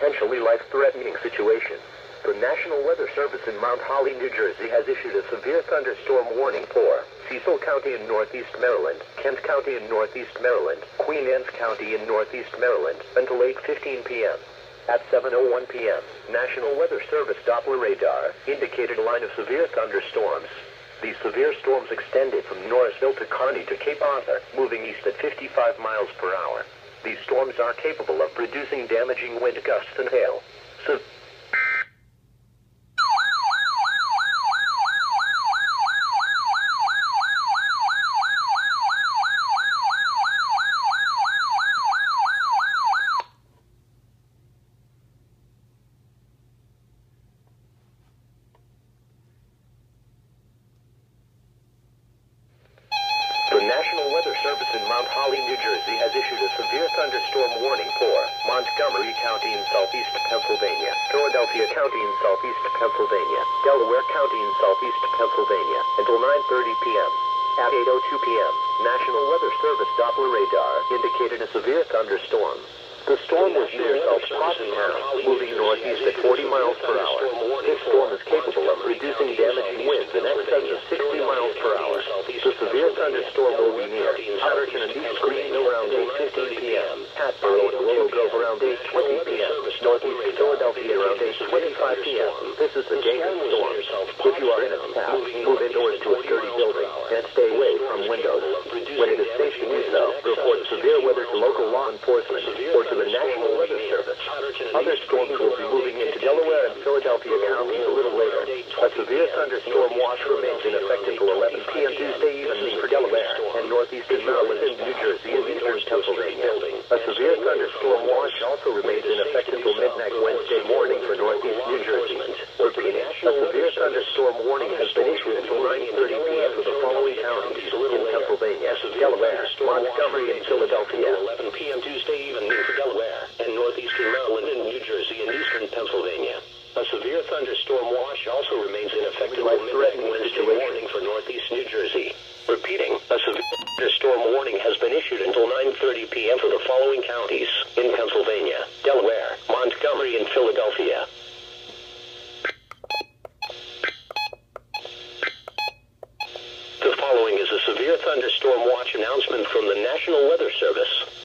potentially life-threatening situation. The National Weather Service in Mount Holly, New Jersey has issued a severe thunderstorm warning for Cecil County in northeast Maryland, Kent County in northeast Maryland, Queen Anne's County in northeast Maryland, until 8:15 p.m. At 7:01 p.m., National Weather Service Doppler radar indicated a line of severe thunderstorms. These severe storms extended from Norrisville to Kearney to Cape Arthur, moving east at 55 miles per hour. These storms are capable of producing damaging wind gusts and hail. The National Weather Service in Mount Holly, New Jersey has issued a severe thunderstorm warning for Montgomery County in southeast Pennsylvania, Philadelphia County in southeast Pennsylvania, Delaware County in southeast Pennsylvania, until 9:30 p.m. At 8:02 p.m., National Weather Service Doppler radar indicated a severe thunderstorm. The storm was near South Town, moving northeast at 40 miles per hour. This storm is capable of producing damaging winds in excess of 60 miles per hour. The severe thunderstorm will be near Patterson and East Greenville around 8:15 p.m., Hatboro and Willow Grove around 8:20 p.m., northeast Philadelphia around 8:25 p.m. This is a dangerous storm. If you are in its path, move indoors to a sturdy building and stay away from windows. When it is safe to do so, report severe weather to local law enforcement or to the National Weather Service. Other storms will be moving into Delaware and Philadelphia counties a little later. A severe thunderstorm watch remains in effect until 11 p.m. Tuesday evening for Delaware and northeastern Maryland and New Jersey and eastern Pennsylvania. A severe thunderstorm watch also remains in effect until midnight Wednesday morning for northeast New Jersey. Repeating, a severe thunderstorm warning has been issued until 9:30 p.m. for the following counties in Pennsylvania, Delaware, Montgomery, and Philadelphia. 11 p.m. Tuesday evening for Delaware and northeastern Maryland and New Jersey and eastern Pennsylvania. A severe thunderstorm watch also remains in effect until midnight Wednesday morning for northeast New Jersey. Repeating, a severe thunderstorm warning has been issued until 9:30 p.m. for the following counties in Pennsylvania, Delaware, Montgomery, and Philadelphia. The following is a severe thunderstorm watch announcement from the National Weather Service.